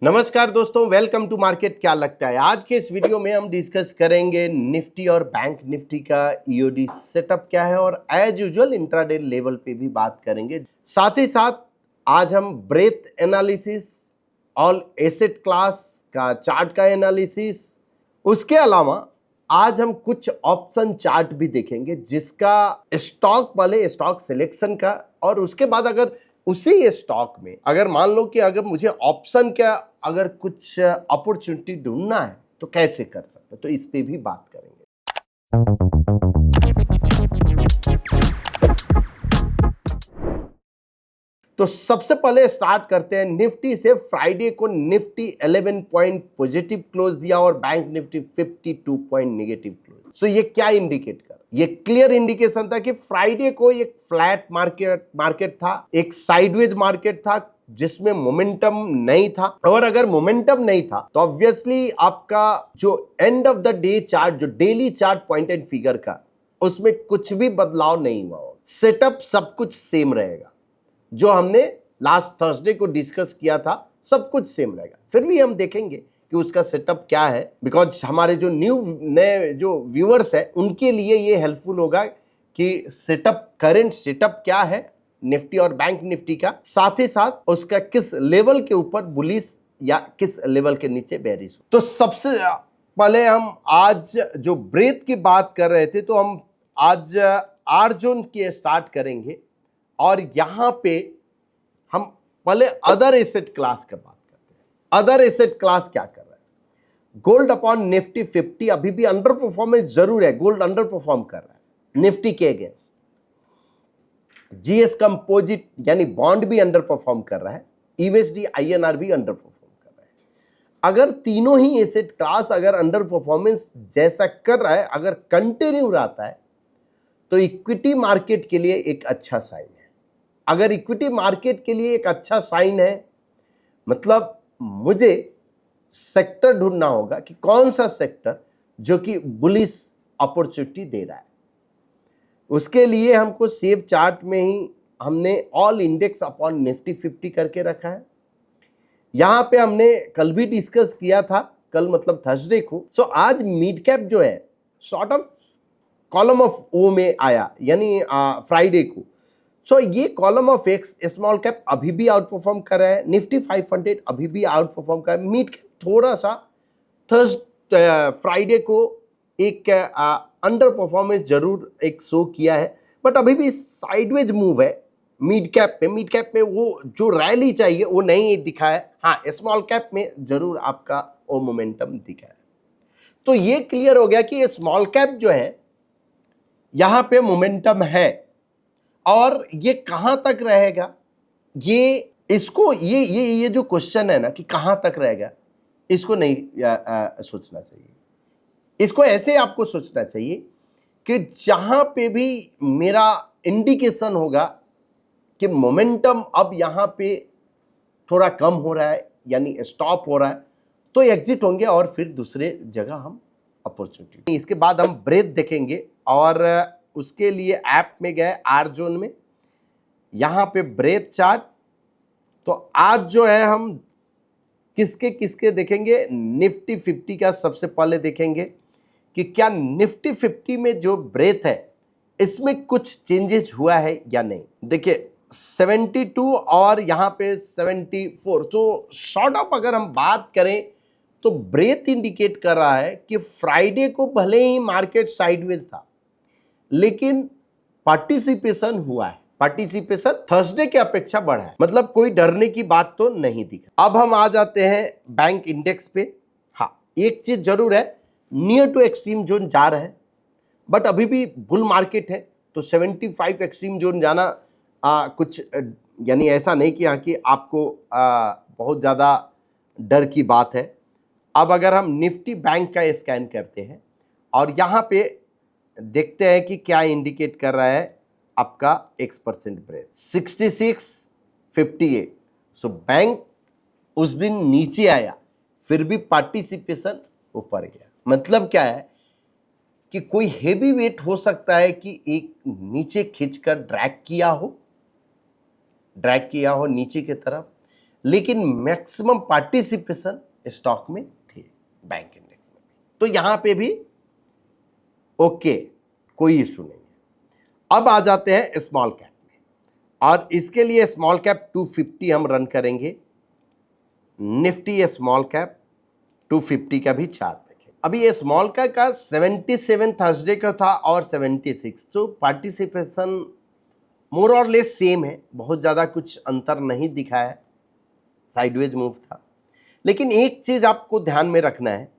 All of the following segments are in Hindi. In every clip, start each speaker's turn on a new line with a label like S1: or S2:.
S1: नमस्कार दोस्तों, वेलकम टू मार्केट। क्या लगता है आज के इस वीडियो में हम डिस्कस करेंगे निफ्टी और बैंक निफ्टी का ईओडी सेटअप क्या है और एज यूजुअल इंट्राडे लेवल पे भी बात करेंगे। साथ ही साथ आज हम breadth analysis, all asset class का चार्ट का एनालिसिस, उसके अलावा आज हम कुछ ऑप्शन चार्ट भी देखेंगे जिसका स्टॉक वाले स्टॉक सिलेक्शन का, और उसके बाद अगर उसी स्टॉक में अगर मान लो कि अगर मुझे ऑप्शन का अगर कुछ अपॉर्चुनिटी ढूंढना है तो कैसे कर सकते, तो इस पे भी बात करेंगे। तो सबसे पहले स्टार्ट करते हैं निफ्टी से। फ्राइडे को निफ्टी 11 पॉइंट पॉजिटिव क्लोज दिया और bank Nifty 52 point negative close. So ये क्या इंडिकेट कर, ये क्लियर इंडिकेशन था कि फ्राइडे को एक फ्लैट मार्केट था, एक साइडवेज मार्केट था जिसमें मोमेंटम नहीं था। और अगर मोमेंटम नहीं था तो ऑब्वियसली आपका जो end of the day chart, जो daily chart point and figure का, उसमें कुछ भी बदलाव नहीं हुआ। सेटअप सब कुछ सेम रहेगा, जो हमने लास्ट थर्सडे को डिस्कस किया था सब कुछ सेम रहेगा। फिर भी हम देखेंगे कि उसका सेटअप क्या है, बिकॉज हमारे जो नए जो व्यूअर्स है उनके लिए ये हेल्पफुल होगा कि सेटअप, करंट सेटअप क्या है निफ्टी और बैंक निफ्टी का, साथ ही साथ उसका किस लेवल के ऊपर बुलिश या किस लेवल के नीचे बेरिश। तो सबसे पहले हम आज जो ब्रेथ की बात कर रहे थे, तो हम आज आर जोन की स्टार्ट करेंगे और यहां पे हम पहले अदर एसेट क्लास की बात करते हैं। अदर एसेट क्लास क्या कर रहा है? गोल्ड अपॉन निफ्टी 50 अभी भी अंडर परफॉर्मेंस जरूर है, गोल्ड अंडर परफॉर्म कर रहा है निफ्टी के अगेंस्ट। जीएस कंपोजिट यानी बॉन्ड भी अंडर परफॉर्म कर रहा है, यूएसडी आईएनआर भी अंडर परफॉर्म कर रहा है। अगर तीनों ही एसेट क्लास अगर अंडर परफॉर्मेंस जैसा कर रहा है, अगर कंटिन्यू रहता है, तो इक्विटी मार्केट के लिए एक अच्छा साइन है। अगर इक्विटी मार्केट के लिए एक अच्छा साइन है, मतलब मुझे सेक्टर ढूंढना होगा कि कौन सा सेक्टर जो कि बुलिश अपॉर्चुनिटी दे रहा है। उसके लिए हमको सेव चार्ट में ही हमने ऑल इंडेक्स अपॉन निफ्टी 50 करके रखा है। यहां पे हमने कल भी डिस्कस किया था, कल मतलब थर्सडे को। सो आज मिड कैप जो है sort of column of O में आया, यानी फ्राइडे को। सो ये column of X small cap अभी भी आउट परफॉर्म कर रहा है, निफ्टी 500 अभी भी आउट परफॉर्म कर रहा है। मिड कैप थोड़ा सा फ्राइडे को एक अंडर परफॉर्मेंस जरूर एक शो किया है, बट अभी भी साइडवेज मूव है मिड कैप में। मिड कैप में वो जो रैली चाहिए वो नहीं दिखा है। हाँ, स्मॉल कैप में जरूर आपका वो मोमेंटम दिखा है। तो ये क्लियर हो गया कि ये स्मॉल कैप जो है यहां पे मोमेंटम है, और ये कहां तक रहेगा, ये इसको ये जो क्वेश्चन है ना कि कहां तक रहेगा, इसको नहीं सोचना चाहिए। इसको ऐसे आपको सोचना चाहिए कि जहां पे भी मेरा इंडिकेशन होगा कि मोमेंटम अब यहां पे थोड़ा कम हो रहा है, यानी स्टॉप हो रहा है, तो एग्जिट होंगे और फिर दूसरे जगह हम अपॉर्चुनिटी। इसके बाद हम ब्रेथ देखेंगे और उसके लिए ऐप में गए आर जोन में, यहां पे ब्रेथ चार्ट। तो आज जो है हम किसके किसके देखेंगे, निफ्टी 50 का सबसे पहले देखेंगे कि क्या निफ्टी 50 में जो ब्रेथ है इसमें कुछ चेंजेस हुआ है या नहीं। देखिए 72 और यहां पे 74, तो शॉर्ट ऑफ अगर हम बात करें तो ब्रेथ इंडिकेट कर रहा है कि फ्राइडे को भले ही मार्केट साइडवेज था, लेकिन पार्टिसिपेशन हुआ है। पार्टिसिपेशन थर्सडे की अपेक्षा बढ़ा है, मतलब कोई डरने की बात तो नहीं दिखा। अब हम आ जाते हैं बैंक इंडेक्स पे। हाँ, एक चीज जरूर है, नियर टू एक्सट्रीम जोन जा रहा है, बट अभी भी बुल मार्केट है, तो 75 एक्सट्रीम जोन जाना कुछ यानी ऐसा नहीं कि यहाँ की आपको बहुत ज़्यादा डर की बात है। अब अगर हम निफ्टी बैंक का स्कैन करते हैं और यहाँ पे देखते हैं कि क्या इंडिकेट कर रहा है आपका X% ब्रेथ 6658। सो बैंक उस दिन नीचे आया, फिर भी पार्टिसिपेशन ऊपर गया। मतलब क्या है कि कोई हेवी वेट हो सकता है कि एक नीचे खींचकर ड्रैग किया हो नीचे की तरफ, लेकिन मैक्सिमम पार्टिसिपेशन स्टॉक में थे बैंक इंडेक्स में। तो यहां पे भी ओके, कोई इशू नहीं है। अब आ जाते हैं स्मॉल कैप में, और इसके लिए स्मॉल कैप 250 हम रन करेंगे। निफ्टी स्मॉल कैप 250 का भी चार्ट देखें। अभी ये स्मॉल कैप का 77 थर्सडे का था और 76, तो पार्टिसिपेशन मोर और लेस सेम है, बहुत ज़्यादा कुछ अंतर नहीं दिखा है, साइडवेज मूव था। लेकिन एक चीज आपको ध्यान में रखना है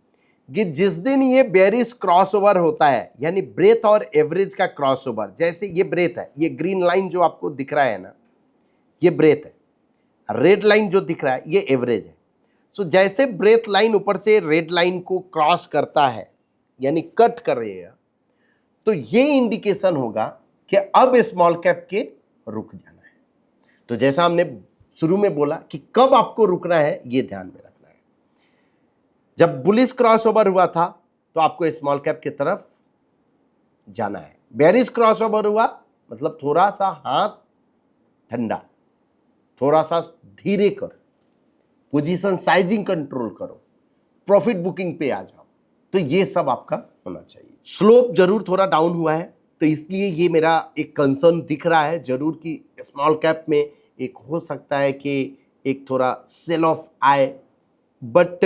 S1: कि जिस दिन ये बेरिश क्रॉसओवर होता है, यानी ब्रेथ और एवरेज का क्रॉसओवर, जैसे ये ब्रेथ है, ये ग्रीन लाइन जो आपको दिख रहा है ना, ये ब्रेथ है, रेड लाइन जो दिख रहा है ये एवरेज है। सो जैसे ब्रेथ लाइन ऊपर से रेड लाइन को क्रॉस करता है, यानी कट करेगा, तो ये इंडिकेशन होगा कि अब स्मॉल कैप के रुक जाना है। तो जैसा हमने शुरू में बोला कि कब आपको रुकना है ये ध्यान में रखना है। जब बुलिश क्रॉसओवर हुआ था तो आपको स्मॉल कैप की तरफ जाना है। बेरिश क्रॉसओवर हुआ मतलब थोड़ा सा हाथ ठंडा, थोड़ा सा धीरे करो, पोजीशन साइजिंग कंट्रोल करो, प्रॉफिट बुकिंग पे आ जाओ। तो ये सब आपका होना चाहिए। स्लोप जरूर थोड़ा डाउन हुआ है, तो इसलिए ये मेरा एक कंसर्न दिख रहा है जरूर कि स्मॉल कैप में एक हो सकता है कि एक थोड़ा सेल ऑफ आए, बट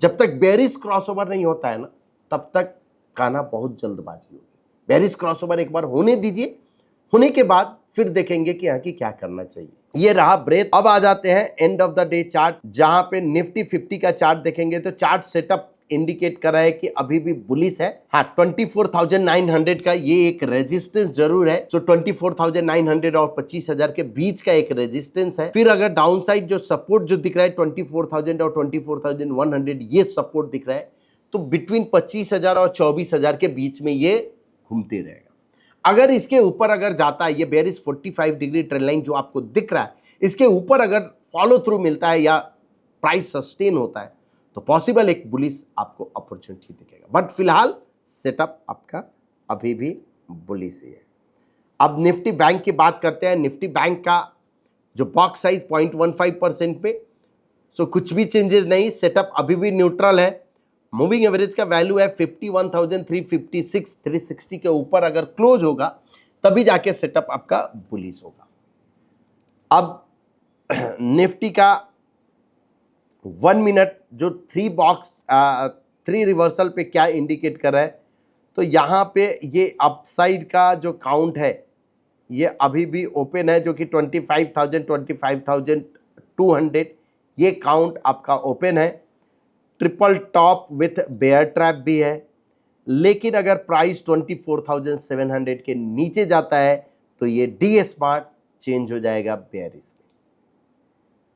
S1: जब तक बेरिश क्रॉसओवर नहीं होता है ना, तब तक कहना बहुत जल्दबाजी होगी। बेरिश क्रॉसओवर एक बार होने दीजिए, होने के बाद फिर देखेंगे कि यहाँ की क्या करना चाहिए। ये रहा ब्रेथ। अब आ जाते हैं and of the day chart, जहां पे निफ्टी 50 का चार्ट देखेंगे तो चार्ट सेटअप इंडिकेट कर रहा है कि अभी भी बुलिश है। हाँ, 24,900 का ये एक रेजिस्टेंस जरूर है। सो 24,900 और 25,000 के बीच का एक रेजिस्टेंस है। फिर अगर डाउन साइड जो सपोर्ट जो दिख रहा है 24,000 और 24,100, ये सपोर्ट दिख रहा है, तो बिटवीन 25,000 और 24,000 के बीच में ये घूमते रहेगा। अगर इसके ऊपर अगर जाता है, ये बेरिश 45 डिग्री ट्रेंड लाइन जो आपको दिख रहा है, इसके ऊपर अगर फॉलो थ्रू मिलता है या प्राइस सस्टेन होता है, तो पॉसिबल एक बुलिश आपको अपॉर्चुनिटी दिखेगा। बट फिलहाल सेटअप आपका अभी भी बुलिश ही है। अब निफ्टी बैंक की बात करते हैं। निफ्टी बैंक का जो बॉक्स साइज 0.15% पे, सो कुछ भी चेंजेस नहीं, सेटअप अभी भी न्यूट्रल है। मूविंग एवरेज का वैल्यू है 51,356, 360 के ऊपर अगर क्लोज होगा तभी जाके सेटअप आपका बुलिश होगा। अब निफ्टी का 1 मिनट जो 3 रिवर्सल पे क्या इंडिकेट कर रहा है, तो यहाँ पे ये अपसाइड का जो काउंट है ये अभी भी ओपन है, जो कि 25,000 25,200 ये काउंट आपका ओपन है। Triple top with bear trap भी है, लेकिन अगर प्राइस 24,700 के नीचे जाता है तो ये डी स्मार्ट चेंज हो जाएगा बेयरिश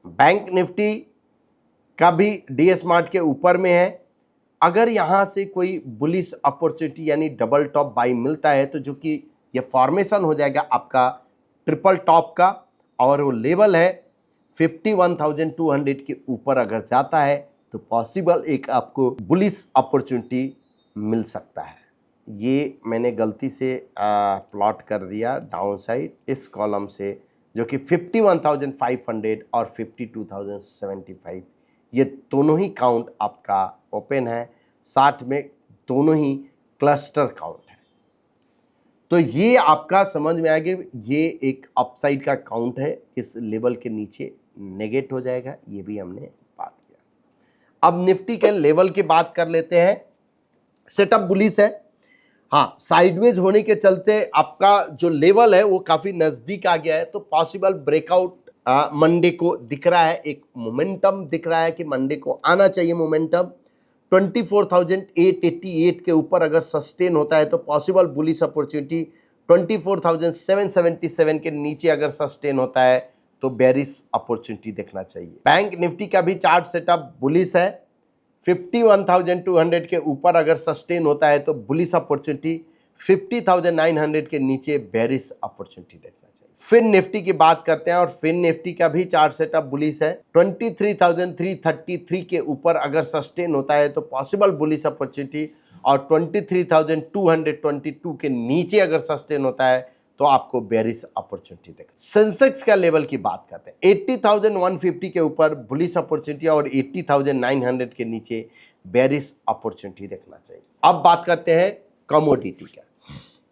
S1: में। बैंक निफ्टी का भी डी स्मार्ट के ऊपर में है। अगर यहां से कोई बुलिश अपॉर्चुनिटी यानी डबल टॉप बाई मिलता है, तो जो कि ये फॉर्मेशन हो जाएगा आपका ट्रिपल टॉप का, और वो लेवल है 51,200 के ऊपर अगर जाता है तो पॉसिबल एक आपको बुलिश अपॉर्चुनिटी मिल सकता है। ये मैंने गलती से प्लॉट कर दिया डाउन साइड इस कॉलम से, जो कि 51,500 और 52,075, ये दोनों ही काउंट आपका ओपन है। 60 में दोनों ही क्लस्टर काउंट है। तो ये आपका समझ में आएगा, ये एक अपसाइड का काउंट है, इस लेवल के नीचे नेगेट हो जाएगा, ये भी हमने बात किया। अब निफ्टी के लेवल की बात कर लेते हैं। सेटअप बुलिश है, हाँ, साइडवेज होने के चलते आपका जो लेवल है वो काफी नजदीक आ गया है, तो पॉसिबल ब्रेकआउट मंडे को दिख रहा है। एक मोमेंटम दिख रहा है कि मंडे को आना चाहिए मोमेंटम। 24,888 के ऊपर अगर सस्टेन होता है तो पॉसिबल बुलिश अपॉर्चुनिटी। 24,777 के नीचे अगर सस्टेन होता है तो बेरिश अपॉर्चुनिटी देखना चाहिए। बैंक निफ्टी का भी चार्ट सेटअप बुलिश है। 51,200 के ऊपर अगर सस्टेन होता है तो बुलिश अपॉर्चुनिटी, 50,900 के नीचे बेरिश अपॉर्चुनिटी देखना चाहिए। फिन निफ्टी की बात करते हैं, और फिन निफ्टी का भी चार्ट सेटअप बुलिश है। 23,333 के ऊपर अगर सस्टेन होता है तो पॉसिबल बुलिश अपॉर्चुनिटी, और 23,222 के नीचे अगर सस्टेन होता है तो आपको बेरिश अपॉर्चुनिटी देगा। सेंसेक्स का लेवल की बात करते हैं, 80,150 के ऊपर बुलिश अपॉर्चुनिटी और 80,900 के नीचे बेरिश अपॉर्चुनिटी देखना चाहिए। अब बात करते हैं कमोडिटी का।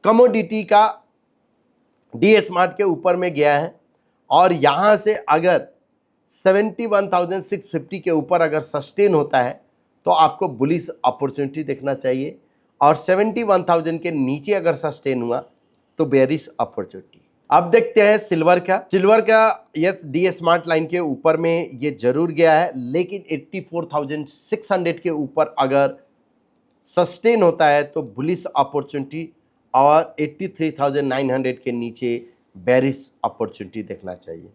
S1: कमोडिटी का डी स्मार्ट के ऊपर में गया है और यहां से अगर 71,650 के ऊपर अगर सस्टेन होता है तो आपको बुलिश अपॉर्चुनिटी देखना चाहिए और 71,000 के नीचे अगर सस्टेन हुआ तो बेरिश अपॉर्चुनिटी। अब देखते हैं सिल्वर का। सिल्वर का यस डी स्मार्ट लाइन के ऊपर में ये जरूर गया है, लेकिन 84,600 के ऊपर अगर सस्टेन होता है तो बुलिश अपॉर्चुनिटी और 83,900 के नीचे बेरिश अपॉर्चुनिटी देखना चाहिए।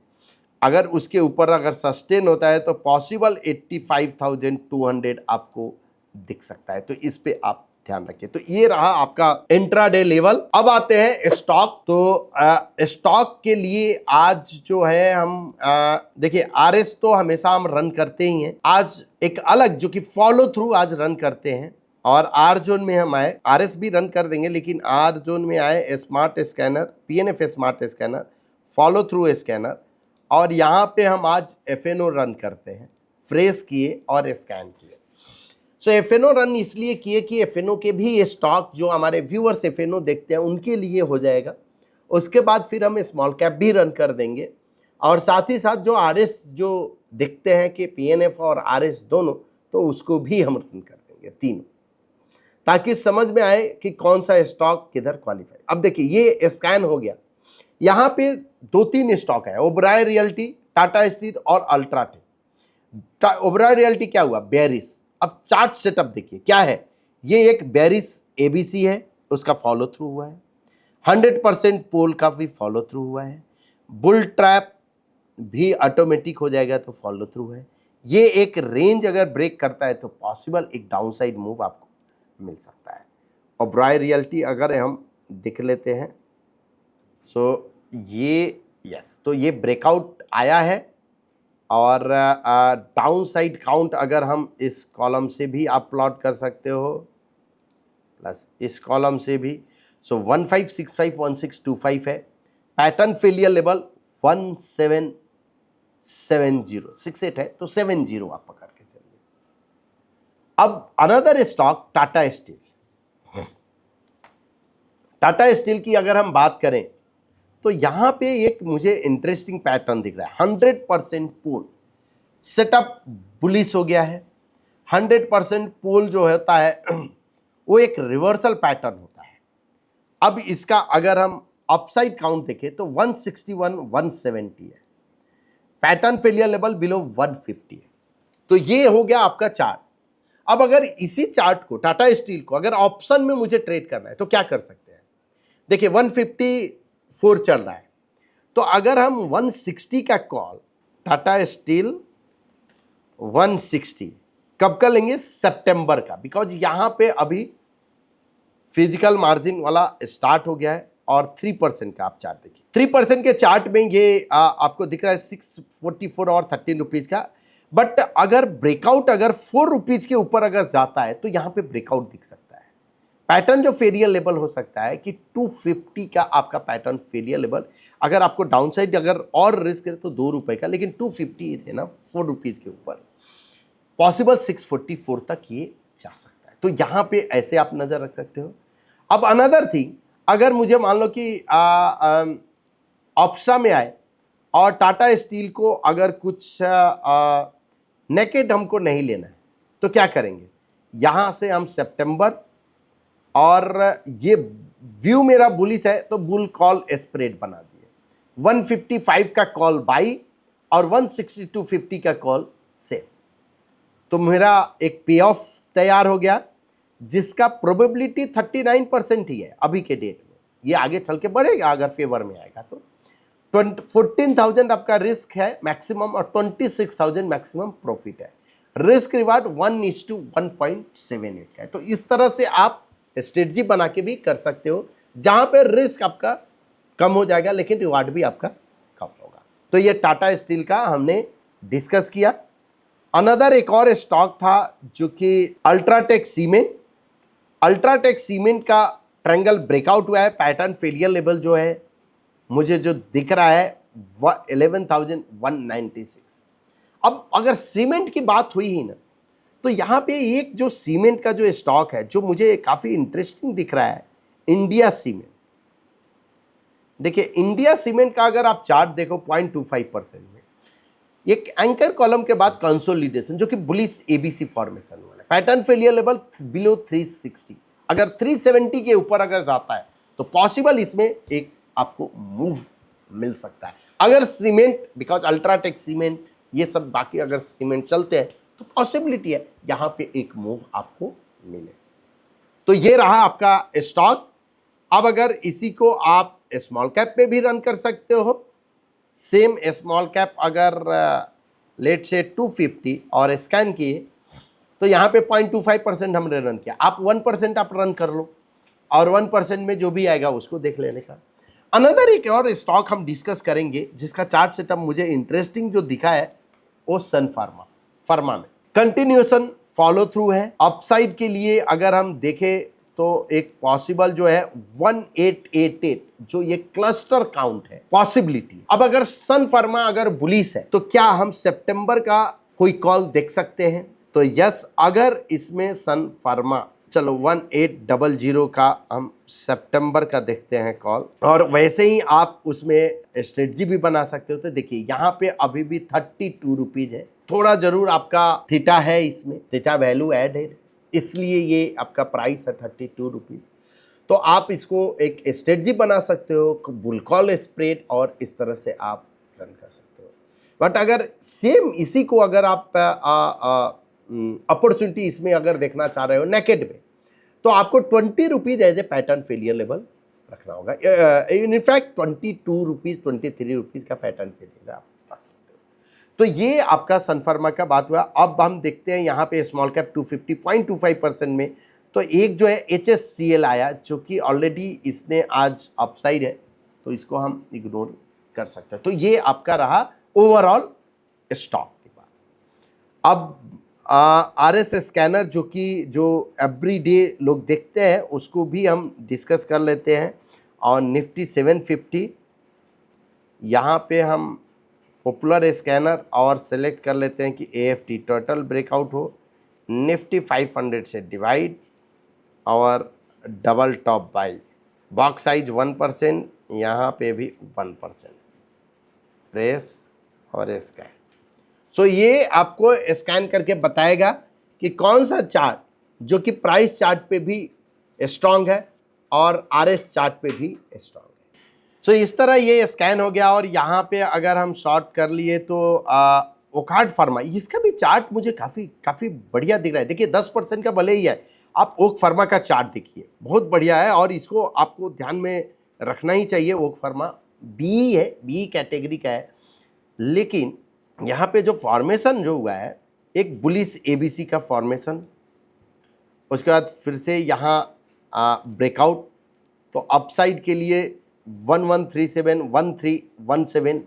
S1: अगर उसके ऊपर अगर सस्टेन होता है तो पॉसिबल 85,200 आपको दिख सकता है, तो इस पे आप ध्यान रखिए। तो ये रहा आपका इंट्राडे लेवल। अब आते हैं स्टॉक। तो स्टॉक के लिए आज जो है हम देखिए आरएस तो हमेशा हम रन करते ही हैं, आज एक अलग जो कि फॉलो थ्रू आज रन करते हैं और आर जोन में हम आए, आरएस भी रन कर देंगे लेकिन आर जोन में आए smart scanner, PNF smart scanner, follow through scanner और यहाँ पे हम आज एफएनओ रन करते हैं, फ्रेश किए और स्कैन किए। सो एफएनओ रन इसलिए किए कि एफएनओ के भी स्टॉक जो हमारे व्यूअर्स एफएनओ देखते हैं उनके लिए हो जाएगा। उसके बाद फिर हम स्मॉल कैप भी रन कर देंगे और साथ ही साथ जो आरएस जो देखते हैं कि पीएनएफ और आरएस दोनों, तो उसको भी हम रन कर देंगे तीनों, ताकि समझ में आए कि कौन सा स्टॉक किधर क्वालिफाई। अब देखिए ये स्कैन हो गया, यहाँ पे 2-3 स्टॉक है, ओबराय रियल्टी, टाटा स्टील और अल्ट्राटेक। ओबराय रियल्टी क्या हुआ, बेरिश। अब चार्ट सेटअप देखिए क्या है, ये एक बेरिश एबीसी है, उसका फॉलो थ्रू हुआ है, 100% पोल का भी फॉलो थ्रू हुआ है, बुल ट्रैप भी ऑटोमेटिक हो जाएगा तो फॉलो थ्रू है। ये एक रेंज अगर ब्रेक करता है तो पॉसिबल एक डाउनसाइड मूव आपको मिल सकता है। ओबराय रियल्टी अगर हम देख लेते हैं सो ये यस, तो ये ब्रेकआउट आया है और डाउन साइड काउंट अगर हम इस कॉलम से भी आप प्लॉट कर सकते हो प्लस इस कॉलम से भी, सो 15651625 है। पैटर्न फेलियर लेवल 177068 है, तो 70 आप पकड़ के चलिए। अब another stock Tata steel. Tata steel की अगर हम बात करें तो यहां पे एक मुझे इंटरेस्टिंग पैटर्न दिख रहा है, 100% पोल सेटअप बुलिश हो गया है। 100% पोल जो होता है वो एक रिवर्सल पैटर्न होता है। अब इसका अगर हम अपसाइड काउंट देखें तो 161 170 है, पैटर्न फेलियर लेवल बिलो 150 है। तो ये हो गया आपका चार्ट। अब अगर इसी चार्ट को टाटा स्टील को अगर ऑप्शन में मुझे ट्रेड करना है तो क्या कर सकते हैं, देखिए 154 चल रहा है, तो अगर हम 160 का कॉल टाटा स्टील 160 कब का लेंगे, सितंबर का, बिकॉज यहां पे अभी फिजिकल मार्जिन वाला स्टार्ट हो गया है और 3% का आप चार्ट देखिए, 3% के चार्ट में ये आपको दिख रहा है 644 और 13 रुपीज का। बट अगर ब्रेकआउट अगर 4 रुपीज के ऊपर अगर जाता है तो यहां पे ब्रेकआउट दिख सकता है। पैटर्न जो फेलियर लेवल हो सकता है कि 250 का आपका पैटर्न फेलियर लेवल, अगर आपको डाउनसाइड अगर और रिस्क है तो 2 रुपए का, लेकिन 250 है ना 4 रुपीज के ऊपर, पॉसिबल 644 तक ये जा सकता है। तो यहां पे ऐसे आप नजर रख सकते हो। अब अनदर थिंग, अगर मुझे मान लो कि ऑप्शा में आए और टाटा स्टील को अगर कुछ नेकेड हमको नहीं लेना है तो क्या करेंगे, यहां से हम सितंबर, और ये व्यू मेरा बुलिश है तो बुल कॉल स्प्रेड बना दिए, 155 का कॉल बाई और 162.50 का कॉल सेल। तो मेरा एक पे ऑफ तैयार हो गया जिसका प्रोबेबिलिटी 39% ही है अभी के डेट में। ये आगे चल के बढ़ेगा अगर फेवर में आएगा तो 14,000 आपका रिस्क है मैक्सिमम और 26,000 मैक्सिमम प्रॉफिट है। रिस्क रिवार्ड 1:1.78 का है। तो इस तरह से आप स्ट्रेटजी बना के भी कर सकते हो जहां पे रिस्क आपका कम हो जाएगा लेकिन रिवार्ड भी आपका कम होगा। तो ये टाटा स्टील का हमने डिस्कस किया। अनदर एक और स्टॉक था जो कि अल्ट्राटेक सीमेंट। अल्ट्राटेक सीमेंट का ट्रायंगल ब्रेकआउट हुआ है, पैटर्न फेलियर लेवल जो है मुझे जो दिख रहा है 11,196। अब अगर सीमेंट की बात हुई ही ना, तो यहाँ पे एक जो सीमेंट का जो स्टॉक है जो मुझे काफ़ी इंटरेस्टिंग दिख रहा है, इंडिया सीमेंट। देखिए इंडिया सीमेंट का अगर आप चार्ट देखो 0.25% में, एक एंकर कॉलम के बाद कंसोलिडेशन जो कि बुलिश एबीसी फॉर्मेशन वाला है, पैटर्न फेलियर लेवल बिलो 360, अगर 370 के ऊपर अगर जाता है तो पॉसिबल इसमें एक आपको मूव मिल सकता है। अगर सीमेंट, बिकॉज अल्ट्राटेक सीमेंट ये सब बाकी अगर सीमेंट चलते हैं तो पॉसिबिलिटी है यहां पे एक मूव आपको मिले। तो ये रहा आपका स्टॉक। अब अगर इसी को आप स्मॉल कैप पे भी रन कर सकते हो, सेम स्मॉल कैप अगर लेट से 250 और स्कैन किए तो यहाँ पे 0.25% हमने रन किया। आप 1% आप रन कर लो और 1% में जो भी आएगा उसको देख लेने का। अनदर एक और स्टॉक हम डिस्कस करेंगे जिसका चार्ट सेटअप मुझे इंटरेस्टिंग जो दिखा है वो सन फार्मा में कंटिन्यूएशन फॉलो थ्रू है। अपसाइड के लिए अगर हम देखें तो एक पॉसिबल जो है 1888 जो ये क्लस्टर काउंट है, पॉसिबिलिटी। अब अगर सन फार्मा अगर बुलिश है तो क्या हम सितंबर का कोई कॉल देख सकते हैं? तो यस, अगर इसमें सन फार्मा, चलो 1800 का हम सितंबर का देखते हैं कॉल, और वैसे ही आप उसमें स्ट्रेटजी भी बना सकते हो। तो देखिए यहाँ पे अभी भी 32 रुपीज है, थोड़ा जरूर आपका थीटा है, इसमें थीटा वैल्यू ऐड है, इसलिए ये आपका प्राइस है 32 रुपीज। तो आप इसको एक स्ट्रेटजी बना सकते हो, बुल कॉल स्प्रेड, और इस तरह से आप रन कर सकते हो। बट अगर सेम इसी को अगर आप अपॉर्चुनिटी इसमें अगर देखना चाह रहे हो नेकेड में, तो आपको 20 rupees as a pattern failure level रखना होगा। इनफैक्ट 22 रुपीज 23 रुपीज का पैटर्न फेलियर आप रख सकते हो। तो ये आपका सन फार्मा का बात हुआ। अब हम देखते हैं यहाँ पे स्मॉल कैप 250.25% में, तो एक जो है HSCL आया जो कि ऑलरेडी इसने आज अपसाइड है, तो इसको हम इग्नोर कर सकते हैं। तो ये आपका रहा ओवरऑल स्टॉक की बात। अब RS स्कैनर जो कि जो एवरी डे लोग देखते हैं उसको भी हम डिस्कस कर लेते हैं। और निफ्टी 750, यहाँ पे हम पॉपुलर स्कैनर और सेलेक्ट कर लेते हैं कि AFT टोटल ब्रेकआउट हो, निफ्टी 500 से डिवाइड और double top by, box size 1%, यहाँ पे भी 1%, फ्रेश और स्कैन। सो ये आपको स्कैन करके बताएगा कि कौन सा चार्ट जो कि प्राइस चार्ट पे भी स्ट्रांग है और RS चार्ट पे भी स्ट्रांग है। सो इस तरह ये स्कैन हो गया। और यहाँ पे अगर हम शॉर्ट कर लिए तो ओकार्ड फार्मा, इसका भी चार्ट मुझे काफ़ी बढ़िया दिख रहा है। देखिए 10% का भले ही है, आप ओक फार्मा का चार्ट देखिए, बहुत बढ़िया है और इसको आपको ध्यान में रखना ही चाहिए। ओक फार्मा बी है, बी कैटेगरी का है, लेकिन यहाँ पे जो फॉर्मेशन जो हुआ है एक बुलिश ABC का फॉर्मेशन, उसके बाद फिर से यहाँ ब्रेकआउट, तो अपसाइड के लिए 1137 1317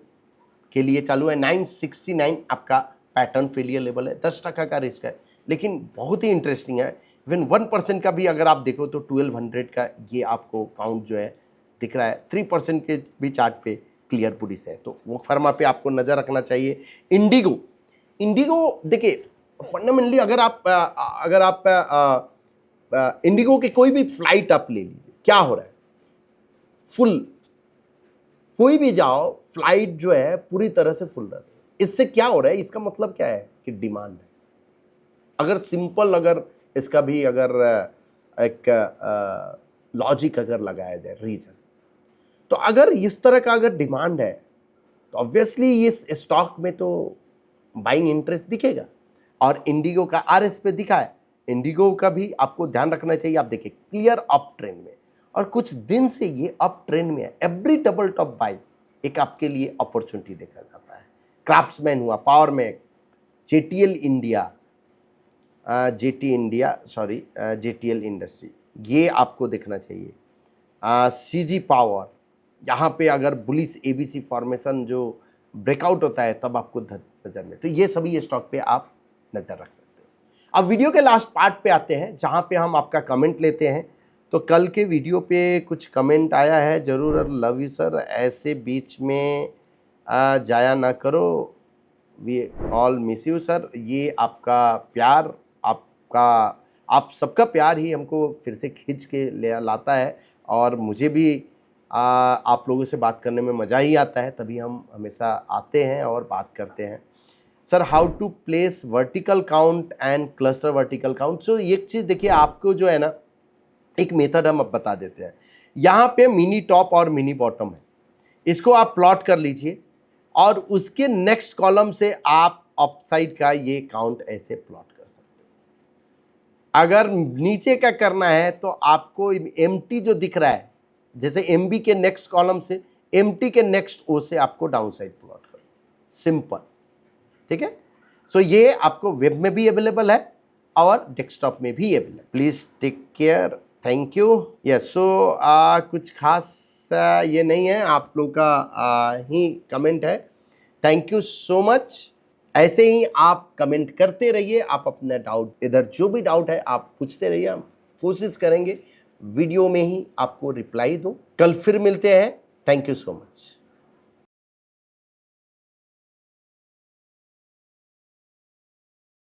S1: के लिए चालू है, 969 आपका पैटर्न फेलियर लेवल है, 10% का रिस्क है, लेकिन बहुत ही इंटरेस्टिंग है। इवन 1% का भी अगर आप देखो तो 1200 का ये आपको काउंट जो है दिख रहा है। 3% के भी चार्ट पे क्लियर बुलिश है, तो वो फर्मा पे आपको नज़र रखना चाहिए। इंडिगो देखिए फंडामेंटली अगर आप इंडिगो की कोई भी फ्लाइट आप ले लीजिए, क्या हो रहा है, फुल, कोई भी जाओ फ्लाइट जो है पूरी तरह से फुल रही है। इससे क्या हो रहा है, इसका मतलब क्या है कि डिमांड है। अगर सिंपल अगर इसका भी अगर एक लॉजिक अगर लगाया जाए, रीजन, तो अगर इस तरह का अगर डिमांड है तो ऑब्वियसली इस स्टॉक में तो बाइंग इंटरेस्ट दिखेगा। और इंडिगो का RS पे दिखा है, इंडिगो का भी आपको ध्यान रखना चाहिए। आप देखिए क्लियर अप ट्रेंड में, और कुछ दिन से ये अप ट्रेंड में है। एवरी डबल टॉप बाई एक आपके लिए अपॉर्चुनिटी देखा जाता है। क्राफ्ट्समैन हुआ, पावर मैक, JTL इंडस्ट्री, ये आपको देखना चाहिए। CG पावर, यहाँ पे अगर बुलिश ABC फॉर्मेशन जो ब्रेकआउट होता है तब आपको नजर में, तो ये सभी स्टॉक पे आप नजर रख सकते हो। अब वीडियो के लास्ट पार्ट पे आते हैं जहाँ पे हम आपका कमेंट लेते हैं। तो कल के वीडियो पे कुछ कमेंट आया है जरूर, और लव यू सर, ऐसे बीच में जाया ना करो, we all miss you sir. ये आपका प्यार, आपका आप सबका प्यार ही हमको फिर से खींच के ले लाता है, और मुझे भी आप लोगों से बात करने में मज़ा ही आता है, तभी हम हमेशा आते हैं और बात करते हैं। Sir how to place vertical count and cluster vertical count. So एक चीज़ देखिए, आपको जो है ना, एक मेथड हम अब बता देते हैं। यहाँ पे मिनी टॉप और मिनी बॉटम है, इसको आप प्लॉट कर लीजिए, और उसके नेक्स्ट कॉलम से आप अपसाइड का ये काउंट ऐसे प्लॉट कर सकते हैं। अगर नीचे का करना है तो आपको एम्प्टी जो दिख रहा है, जैसे एमबी के नेक्स्ट कॉलम से एम्प्टी के नेक्स्ट ओ से आपको डाउन साइड प्लॉट करना, सिंपल, ठीक है। सो ये आपको वेब में भी अवेलेबल है और डेस्कटॉप में भी available. Please take care, thank you. Yes, so कुछ खास ये नहीं है, आप लोग का ही कमेंट है। Thank you so much. ऐसे ही आप कमेंट करते रहिए, आप अपना डाउट, इधर जो भी डाउट है आप पूछते रहिए, हम कोशिश करेंगे वीडियो में ही आपको रिप्लाई दूं। कल फिर मिलते हैं। Thank you so much.